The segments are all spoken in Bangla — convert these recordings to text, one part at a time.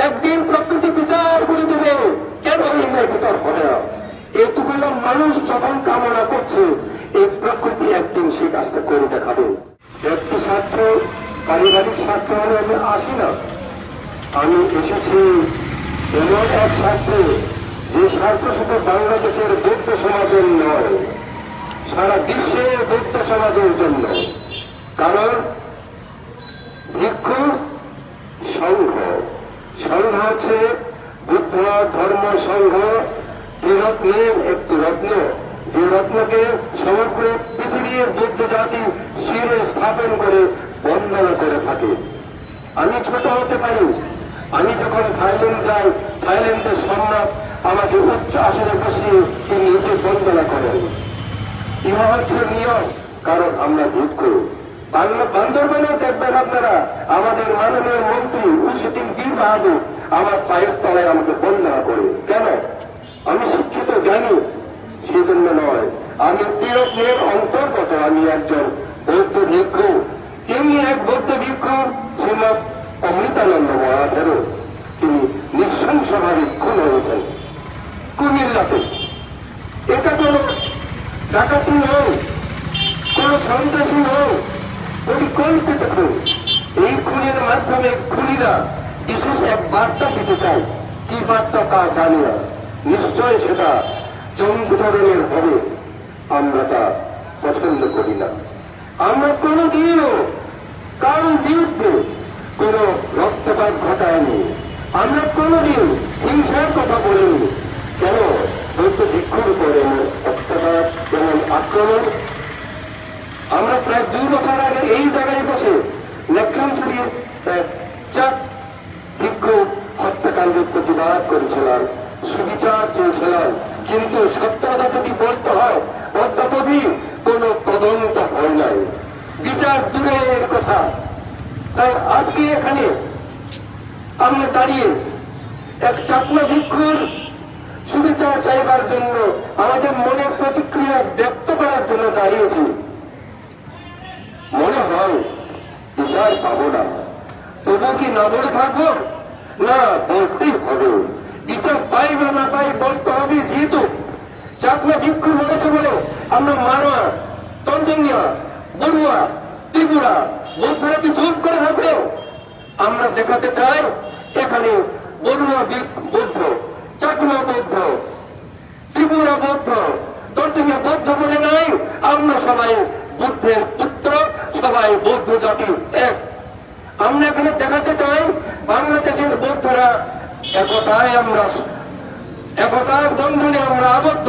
একদিন প্রকৃতি বিচার করে দেবে, কেন এই ন্যায় বিচার হবে না? এতগুলো মানুষ যখন কামনা করছে, এই প্রকৃতি একদিন সেই কাজটা করে দেখাবে। ব্যক্তি স্বার্থ, পারিবারিক স্বার্থ হলে আমি আসি না। আমি এসেছি এমন এক স্বার্থে, যে স্বার্থ শুধু বাংলাদেশের বৌদ্ধ সমাজের নয়, সারা বিশ্বের বৌদ্ধ সমাজের জন্য। কারণ ভিক্ষু সংঘ, সংঘ হচ্ছে বুদ্ধ ধর্ম সংঘ, ত্রিরত্নের একটি রত্ন, যে রত্নকে সমগ্র পৃথিবীর বৌদ্ধ জাতি শিরে স্থাপন করে বন্দনা করে থাকে। আমি ছোট হতে পারি, আমি যখন থাইল্যান্ড যাই, থাইল্যান্ডের সম্রাট আমাকে উচ্চ আসনে বসিয়ে তিনি নিজে বন্দনা করেন। ইহা হচ্ছে নিয়ম, কারণ আমরা ভিক্ষু। বান্দরবানেও দেখবেন আপনারা, আমাদের মাননীয় মন্ত্রী উশিতিন বীর বাহাদুর আমার পায়ের তলায় আমাকে বন্দনা করে। কেন? আমি শিক্ষিত জানি, সেই জন্য নয়। আমি ত্রিরত্নের অন্তর্গত, আমি একজন বৌদ্ধ ভিক্ষু। এমনি এক বৌদ্ধ ভিক্ষু শ্রীমৎ অমৃতানন্দ মহাদেব, তিনি নৃশংসভাবে খুন হয়েছেন কুমিল্লাতে। এটা কোন ডাকাতি নয়, কোন সন্ত্রাসী নয়, পরিকল্পিত খুন। এই খুনের মাধ্যমে খুনিরা বিশেষ এক বার্তা দিতে চায়। কি বার্তা তা জানি না, নিশ্চয় সেটা জঙ্গি ধরনের হবে। আমরা তা পছন্দ করি না। আমরা কোনদিনও কারোর বিরুদ্ধে কোন রক্তপাত ঘটায়নি, আমরা কোনদিন হিংসার কথা বলিনি। কেন? হয়তো ভিক্ষুর উপরে অত্যাচার যেমন আক্রমণ। আমরা প্রায় 2 বছর আগে এই জায়গায় বসে নেত্রাঞ্চলীয় চাপ ভিক্ষু হত্যাকাণ্ডের প্রতিবাদ করেছিলাম, সুবিচার চেয়েছিলাম। কিন্তু সত্যতা যদি বলতে হয়, অদ্যাবধি কোন তদন্ত হয় নাই, বিচার দূরের কথা। তাই আজকে এখানে আমরা দাঁড়িয়ে এক চাকমা ভিক্ষুর সুবিচার চাইবার জন্য, আমাদের মনের প্রতিক্রিয়া ব্যক্ত করার জন্য দাঁড়িয়েছি। মনে হয় বিচার পাবো না, তবু কি না বলে থাকবো? না, বলতেই হবে। বিচার পাই বা না পাই বলতে হবে। যেহেতু চাকমা ভিক্ষু মরেছে বলে আমরা মারোয়া, তঞ্জঙ্গিয়া, বড়ুয়া, ত্রিপুরা বৌদ্ধরা কি চুপ করে থাকবে? আমরা দেখাতে চাই এখানে বড়ুয়া বৌদ্ধ, চাকমা বৌদ্ধ, ত্রিপুরা বৌদ্ধ, তঞ্জঙ্গিয়া বৌদ্ধ বলে নাই। আমরা সবাই বুদ্ধের পুত্র, সবাই বৌদ্ধ জাতি এক। আমরা এখানে দেখাতে চাই বাংলাদেশের বৌদ্ধরা একতায়, আমরা একতার বন্ধনে আমরা আবদ্ধ,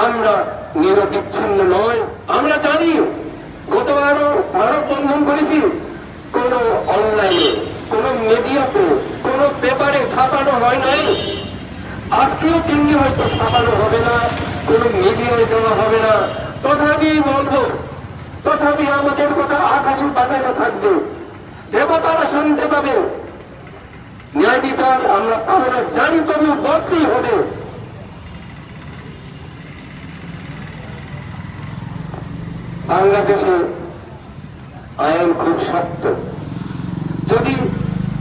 আমরা নিরবিচ্ছিন্ন নয়। আমরা জানি গতবারও মানব বন্ধন করেছি, কোন অনলাইনে, কোন মিডিয়াতে, কোন পেপারে ছাপানো হয় নাই। আজকেও তেমনি হয়তো ছাপানো হবে না, কোন মিডিয়ায় দেওয়া হবে না। তথাপি বলবো, তথাপি আমাদের কথা আকাশে বাতাসে থাকবে, দেবতারা শুনতে পাবে। ন্যায় বিচার আমরা পাবো না জানি, তবু বলতেই হবে। বাংলাদেশে আইন খুব শক্ত। যদি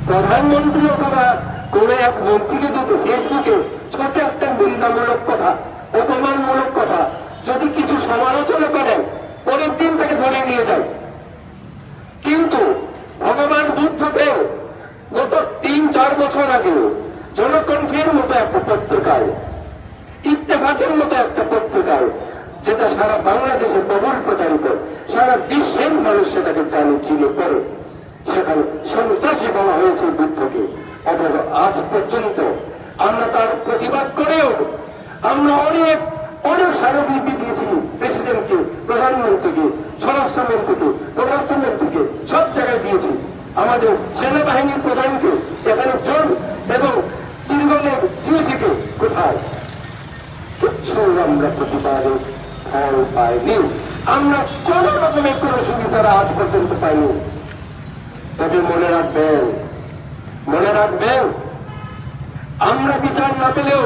প্রধানমন্ত্রী অথবা কোন এক মন্ত্রীকে যদি ফেসবুকে ছোট একটা নিন্দামূলক কথা, অপমানমূলক কথা যদি কিছু সমালোচনা করেন, পরের দিন তাকে ধরে নিয়ে যায়। কিন্তু ভগবান বুদ্ধকেও গত 3-4 বছর আগে জনকণ্ঠের মতো একটা পত্রিকায়, ইত্তেফাকের মতো একটা পত্রিকায়, যেটা সারা বাংলাদেশে প্রবল প্রচারিত, সারা বিশ্বের মানুষ সেটাকে জানে, চিনে পড়ে, সেখানে সন্ত্রাসী বলা হয়েছে বুদ্ধকে। অথচ আজ পর্যন্ত আমরা তার প্রতিবাদ করেও আমরা অনেক অনেক স্মারকলিপি দিয়েছি প্রেসিডেন্টকে, প্রধানমন্ত্রীকে, স্বরাষ্ট্রমন্ত্রীকে, পররাষ্ট্রমন্ত্রীকে, সব জায়গায় দিয়েছি। আমাদের সেনাবাহিনীর প্রধানকে, এখানে জন এবং চিরগণের জিওসিকে কোথায়? কিচ্ছু আমরা প্রতিবাদে ফল পাইনি। আমরা কোন রকমের কোন সুবিধা আজ পর্যন্ত পাইনি। তবে মনে রাখবেন, মনে রাখবেন, আমরা বিচার না পেলেও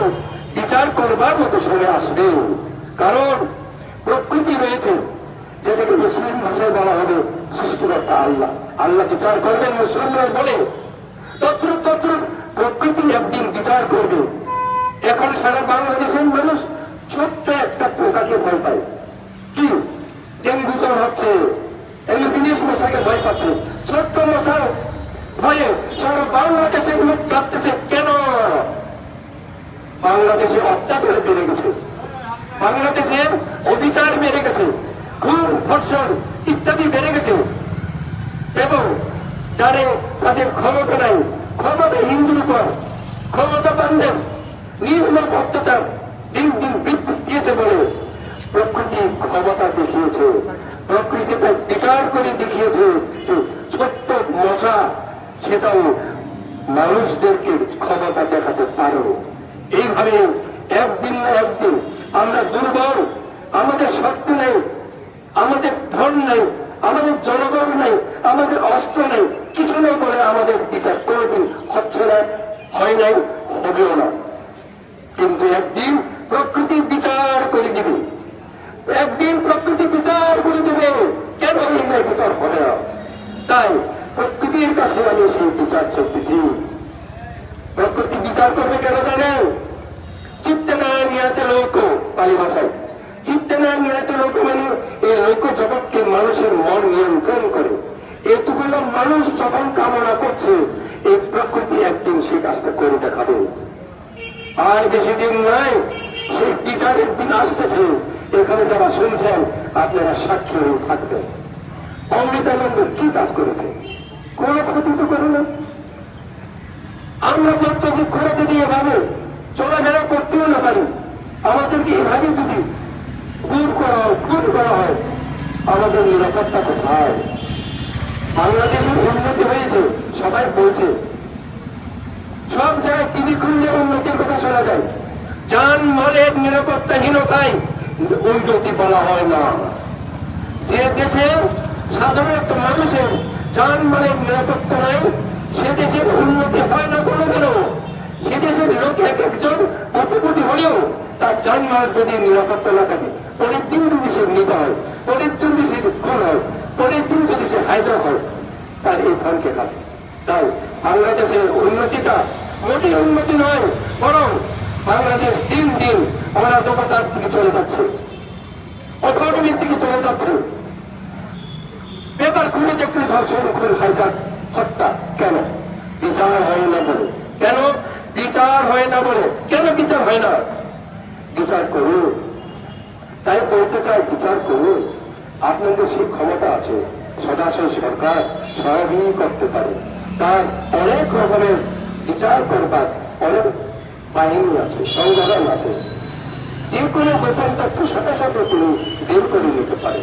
বিচার করবার মতো সময় আসবে। কারণ প্রকৃতি রয়েছে, যেটাকে মুসলিম ভাষায় বলা হবে সৃষ্টিকর্তা আল্লাহ। আল্লাহ বিচার করবেন, মুসলিমরা বলে তত্র তত্র প্রকৃতি একদিন বিচার করবে। এখন সারা বাংলাদেশের মানুষ ছোট্ট একটা পোকাকে ভয় পায়। কি ডেঙ্গু জ্বর হচ্ছে, এলিফিনিস মশাকে ভয় পাচ্ছে, ছোট্ট মশার ভয়ে সারা বাংলাদেশের লোক কাঁপতেছে। কেন? বাংলাদেশে অত্যাচার বেড়ে গেছে, বাংলাদেশের অধিকার বেড়ে গেছে, খুন ধর্ষণ ইত্যাদি বেড়ে গেছে, এবং যারে তাদের ক্ষমতা নাই, ক্ষমতা হিন্দুর উপর, ক্ষমতা পানদের নির্মম অত্যাচার দিন দিন বৃদ্ধি দিয়েছে বলে প্রকৃতি ক্ষমতা দেখিয়েছে, প্রকৃতি তাই বিচার করে দেখিয়েছে যে ছোট্ট মশা সেটাও মানুষদেরকে ক্ষমতা দেখাতে পারো। এইভাবে একদিন না একদিন আমরা দুর্বল, আমাদের শক্তি নেই, আমাদের ধন নেই, আমাদের জনগণ নেই, আমাদের অস্ত্র নেই, কিছু নেই বলে আমাদের বিচার কোনোদিন হচ্ছে না, হয় নাই, হবেও না। কিন্তু একদিন প্রকৃতি বিচার করে দিবে, একদিন প্রকৃতি বিচার করে দেবে। কেন এই নয় বিচার হবে না? তাই প্রকৃতির কাছে আমি সেই বিচার চলতেছি। প্রকৃতি বিচার করবে কেন জানেন? চিত্তে না নিয়াতে লোক, পালি ভাষায় চিত্তে না নিয়াতে লোক মানে এই লোক জগৎকে মানুষের মন নিয়ন্ত্রণ করে। এটুকু মানুষ যখন কামনা করছে, এই প্রকৃতি একদিন সেই কাজটা করে দেখাবে। আর বেশি দিন নয়, সেই বিচারের দিন আসতেছে। এখানে যারা শুনছেন আপনারা সাক্ষী হয়ে থাকবেন। অমৃতানন্দ কি কাজ করেছে? কোন ক্ষতি তো করে না। আমরা প্রত্যেকে করে যদি এভাবে চলাফেরা করতেও না পারি, আমাদেরকে এভাবে যদি দূর করা হয়, খুন করা হয়, আমাদের নিরাপত্তা কোথায়? বাংলাদেশের উন্নতি হয়েছে সবাই বলছে, সব জায়গায় টিভি খুললে উন্নতির কথা শোনা যায়। যানমালের নিরাপত্তাহীনতায় উন্নতি বলা হয় না। যে দেশে সাধারণত মানুষের যানমালের নিরাপত্তা নাই, সে দেশের উন্নতি হয় না কোনোদিনও। সে দেশের লোক এক একজন কোটিপতি হলেও তার যানমাল যদি নিরাপত্তা না থাকে, পরের দিন যদি সে নিতে হয়, পরের দিন যদি সে খুন হয়, পরের দিন যদি সে হাইজাক হয়, তার এই ফোনকে খাবে। তাই বাংলাদেশের উন্নতিটা মোটেই উন্নতি নয়, বরং বাংলাদেশ দিন দিন অরাজকতার দিকে চলে যাচ্ছে, অথরিটির দিকে চলে যাচ্ছে। পেপার খুলে দেখলে ধর্ষণ, খুন, হাইজাক, হত্যা। কেন? বিচার হয় না বলে। কেন বিচার হয় না বলে? কেন বিচার হয় না? বিচার করুন। তাই বলতে চাই, বিচার করুন। আপনাদের সেই ক্ষমতা আছে, সদাশয় সরকার সবই করতে পারে। তার অনেক রকমের বিচার করবার অনেক বাহিনী আছে, সংগঠন আছে। যে কোনো গোপন তথ্য সাথে সাথে তিনি বের করে নিতে পারে।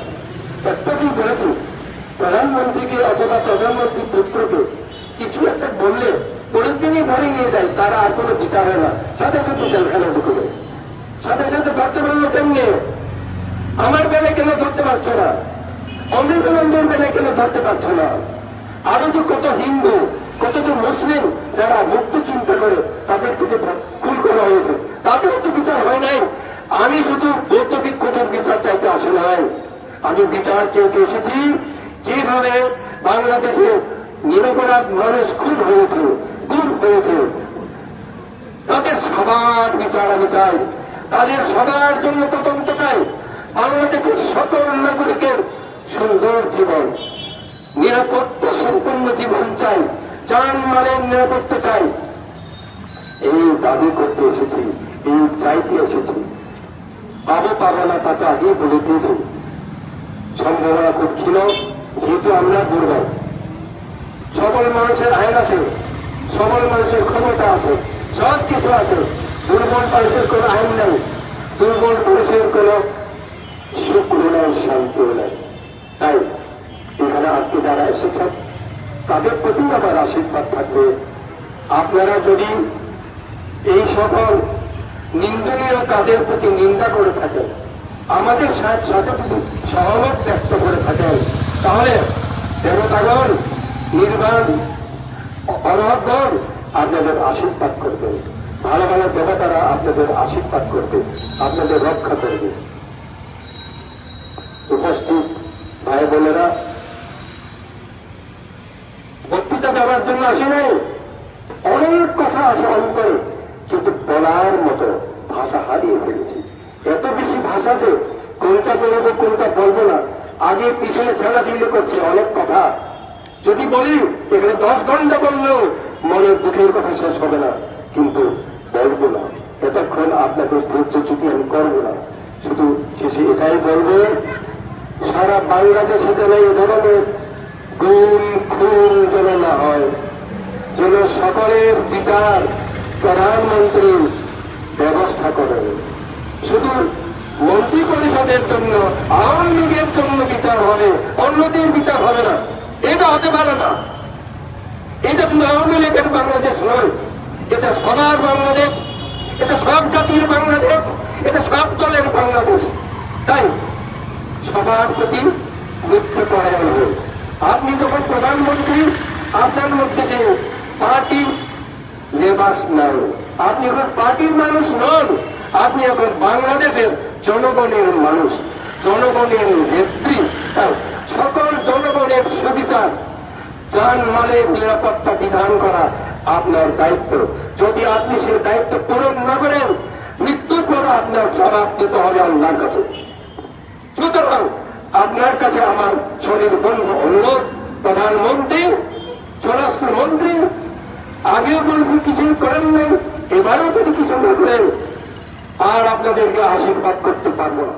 প্রত্যেকেই বলেছে, প্রধানমন্ত্রীকে অথবা প্রধানমন্ত্রীর পুত্রকে কিছু একটা বললে পরের দিনই ধরে নিয়ে যায়, তারা আর কোনো বিচার হয় না, সাথে সাথে জেলখানা ঢুকে যায়। সাথে সাথে ধরতে পারলো কেমনি? আমার বেলায় কেন ধরতে পারছো না? অমৃতানন্দের বেলায় কেন ধরতে পারছো না? আরো তো কত হিন্দু, কত তো মুসলিম যারা মুক্ত চিন্তা করে, তাদেরকে যে খুন করা হয়েছে, তাদেরও তো বিচার হয় নাই। আমি শুধু বৌদ্ধ ভিক্ষুদের বিচার চাইতে আসি নাই, আমি বিচার চাইতে এসেছি যেভাবে বাংলাদেশে নিরপরাধ মানুষ খুন হয়েছে, গুম হয়েছে, তাদের সবার বিচার আমি চাই, তাদের সবার জন্য তদন্ত চাই। বাংলাদেশের সকল নাগরিকের সুন্দর জীবন, নিরাপত্তা সম্পন্ন জীবন চাই, যানমালের নিরাপত্তা চাই। এই দাবি করতে এসেছি, এই চাইতে এসেছি। পাবো পাবো না তা তো আগেই বলে দিয়েছি। সম্ভাবনা খুব ছিল, যেহেতু আমরা দুর্বল। সবল মানুষের আইন আছে, সবল মানুষের ক্ষমতা আছে, সব কিছু আছে। দুর্বল মানুষের কোন আইন নেই, দুর্বল মানুষের কোন সুখ নেই, শান্তিও নেই। তাই এখানে আজকে যারা এসেছেন তাদের প্রতি আমার আশীর্বাদ থাকবে। আপনারা যদি এই সকল নিন্দনীয় কাজের প্রতি নিন্দা করে থাকেন, আমাদের সাথে যদি সহমত ব্যক্ত করে থাকেন, তাহলে দেবতাগণ, নির্বাণ, অরহতগণ আপনাদের আশীর্বাদ করবেন। ভালো ভালো দেবতারা আপনাদের আশীর্বাদ করবে, আপনাদের রক্ষা করবে। উপস্থিত ভাই বোনেরা, বক্তৃতা দেওয়ার জন্য আসি নাই, অনেক কথা আছে অন্তরে, কিন্তু বলার মতো ভাষা হারিয়ে ফেলেছি। এত বেশি ভাষা যে কোনটা বলবো কোনটা বলবো না, আগে পিছনে ফেলা দিলে করছে অনেক কথা। যদি বলি এখানে 10 ঘন্টা বললেও মনের দুঃখের কথা শেষ হবে না, কিন্তু বলবো না। এতক্ষণ আপনাকে ধৈর্যচ্যুতি আমি করবো না। শুধু শেষে এটাই বলবো, সারা বাংলাদেশে যেন এই ধরনের গুম খুন যেন না হয়, যেন সকলের বিচার প্রধানমন্ত্রী ব্যবস্থা করেন। শুধু মন্ত্রী পরিষদের জন্য, আওয়ামী লীগের জন্য বিচার হবে, অন্যদের বিচার হবে না, এটা হতে পারে না। এটা শুধু আওয়ামী লীগের বাংলাদেশ নয়, এটা সবার বাংলাদেশ, এটা সব জাতির বাংলাদেশ, এটা সব দলের বাংলাদেশ। তাই সবার প্রতি লক্ষ্য করা হবে। আপনি যখন প্রধানমন্ত্রী, আপনার মধ্যে যে পার্টি লেবাস নাই, আপনি এখন পার্টির মানুষ নন, আপনি এখন বাংলাদেশের জনগণের মানুষ, জনগণের নেত্রী। সকল জনগণের সুবিচার, যান মালের নিরাপত্তা বিধান করা আপনার দায়িত্ব। যদি আপনি সেই দায়িত্ব পূরণ না করেন, মৃত্যুর পর আপনার জবাব দিতে হবে আল্লাহর কাছে। সুতরাং আপনার কাছে আমার শরীর বন্ধু অনুরোধ, প্রধানমন্ত্রী, স্বরাষ্ট্রমন্ত্রী, আগেও বলেছি কিছুই করেন নাই, এবারেও যদি কিছু না করেন আর আপনাদেরকে আশীর্বাদ করতে পারবো না।